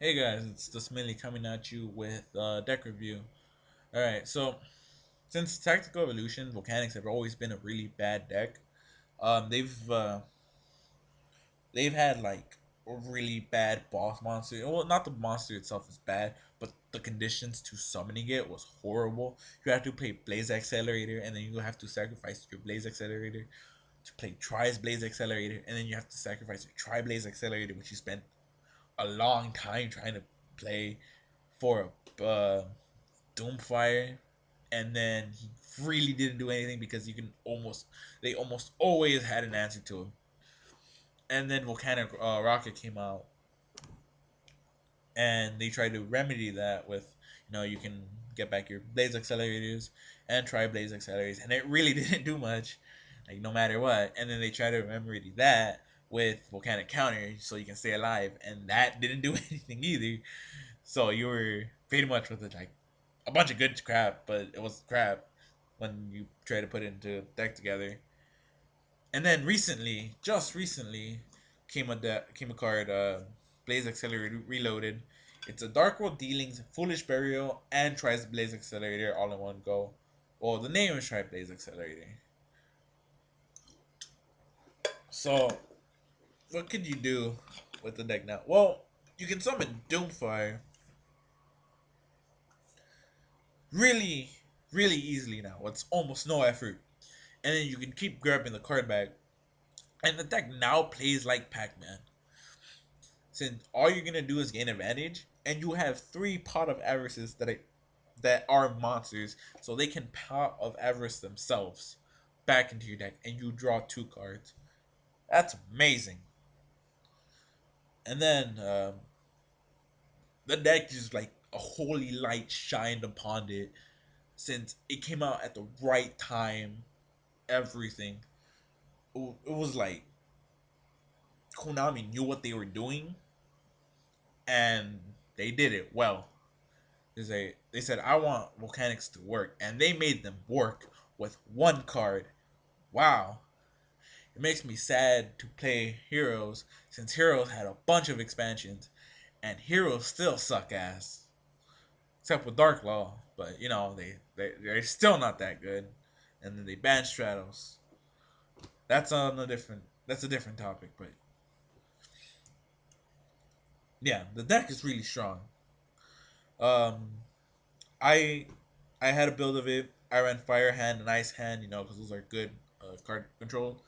Hey guys, it's just Millie coming at you with deck review. Alright, so since Tactical Evolution, Volcanics have always been a really bad deck. They've had like a really bad boss monster. Well, not the monster itself is bad, but the conditions to summoning it was horrible. You have to play Blaze Accelerator, and then you have to sacrifice your Blaze Accelerator to play Tri's Blaze Accelerator, and then you have to sacrifice your Tri Blaze Accelerator, which you spent a long time trying to play for a Doomfire, and then he really didn't do anything because they almost always had an answer to him. And then Volcanic Rocket came out, and they tried to remedy that with, you can get back your Blaze accelerators and try Blaze accelerators, and it really didn't do much, like no matter what. And then they tried to remedy that with Volcanic Counter, so you can stay alive, and that didn't do anything either. So you were pretty much with it like a bunch of good crap, but it was crap when you try to put it into a deck together. And then recently, just recently, came a card, Blaze Accelerator Reloaded. It's a Dark World Dealings, Foolish Burial, and tries Blaze Accelerator all in one go. Well, the name is Try Blaze Accelerator. So, what could you do with the deck now? Well, you can summon Doomfire really, really easily now. It's almost no effort. And then you can keep grabbing the card back. And the deck now plays like Pac-Man. Since all you're gonna do is gain advantage, and you have three Pot of Avarices that are monsters, so they can Pot of Avarice themselves back into your deck, and you draw two cards. That's amazing. And then the deck is like a holy light shined upon it since it came out at the right time. Everything it was like Konami knew what they were doing, and they did it well. They said I want Volcanics to work, and they made them work with one card. Wow, it makes me sad to play Heroes since Heroes had a bunch of expansions, and Heroes still suck ass, except with Dark Law. But they're still not that good, and then they banned Stratos. That's a different topic, but yeah, the deck is really strong. Um, I I had a build of it. I ran Fire Hand and Ice Hand, because those are good card control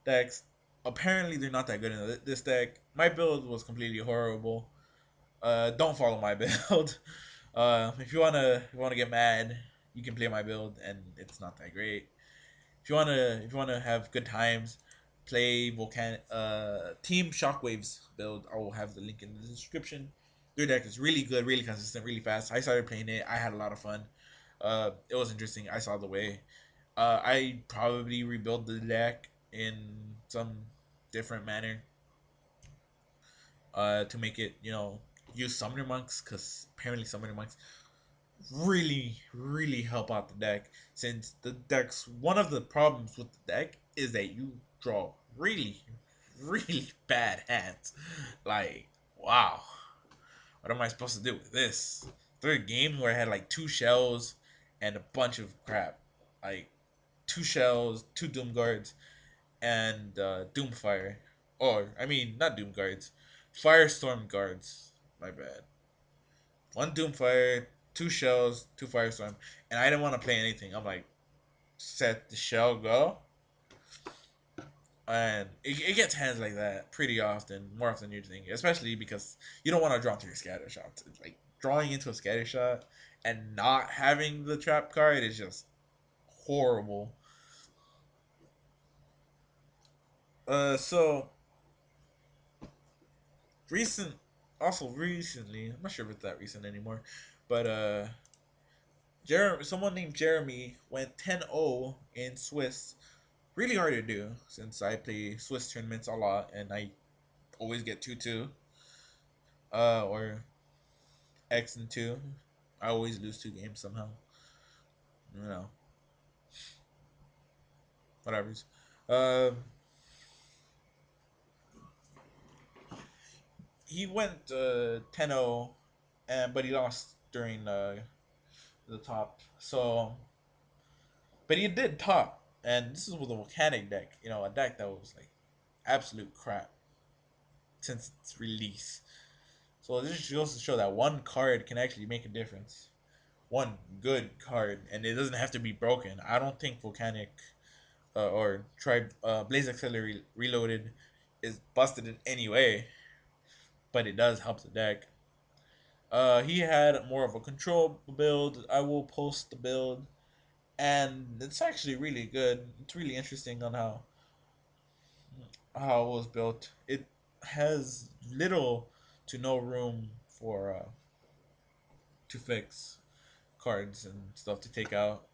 decks. Apparently, they're not that good in this deck. My build was completely horrible. Don't follow my build. If you wanna get mad, you can play my build, and it's not that great. If you wanna have good times, play Team Shockwaves build. I will have the link in the description. Their deck is really good, really consistent, really fast. I started playing it. I had a lot of fun. It was interesting. I saw the way. I probably rebuild the deck in some different manner to make it, use Summoner Monks, because apparently Summoner Monks really, really help out the deck. Since the deck's one of the problems with the deck is that you draw really, really bad hands. Like, wow, what am I supposed to do with this? There were games where I had like two shells and a bunch of crap. Like two shells, two Doom Guards, and Doomfire. Or, I mean, not Doom Guards, Firestorm Guards. My bad. One Doomfire, two shells, two Firestorm, and I didn't want to play anything. I'm like, set the shell go, and it gets hands like that pretty often, more often than you think, especially because you don't want to draw into your scatter shots. It's like drawing into a scatter shot and not having the trap card is just horrible. So recent, also recently, I'm not sure if it's that recent anymore, but someone named Jeremy went 10-0 in Swiss. Really hard to do since I play Swiss tournaments a lot and I always get 2-2 or X and 2. I always lose 2 games somehow. You know, whatever's. Um, he went 10-0, and but he lost during the top. So, but he did top, and this is with a volcanic deck. You know, a deck that was like absolute crap since its release. So this just goes to show that one card can actually make a difference. One good card, and it doesn't have to be broken. I don't think Volcanic or Tribe Blaze Accelerate Reloaded is busted in any way, but it does help the deck. He had more of a control build. I will post the build, and it's actually really good. It's really interesting on how it was built. It has little to no room for to fix cards and stuff to take out,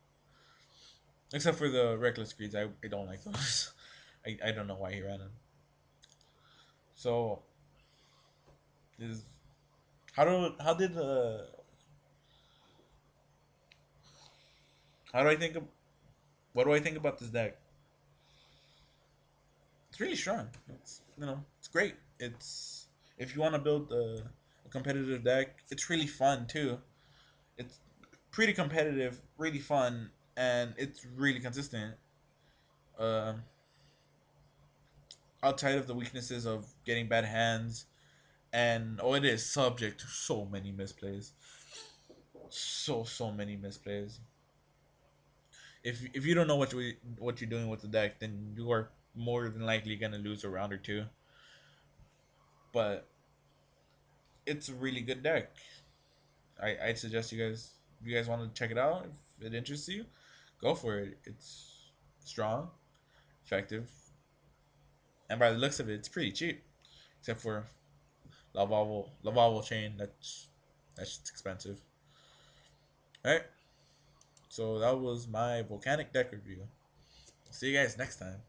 except for the reckless greeds. I don't like those. I don't know why he ran them. So is how did how do I think of what do I think about this deck? It's really strong. It's it's great. It's if you want to build a competitive deck, it's really fun too. It's pretty competitive, really fun, and it's really consistent. Uh, Outside of the weaknesses of getting bad hands, and it is subject to so many misplays, so many misplays. If you don't know what you're doing with the deck, then you are more than likely gonna lose a round or two. But it's a really good deck. I'd suggest you guys if you guys want to check it out, if it interests you, go for it. It's strong, effective, and by the looks of it, it's pretty cheap. Except for Lavalval chain, that's just expensive. All right, so that was my volcanic deck review. See you guys next time.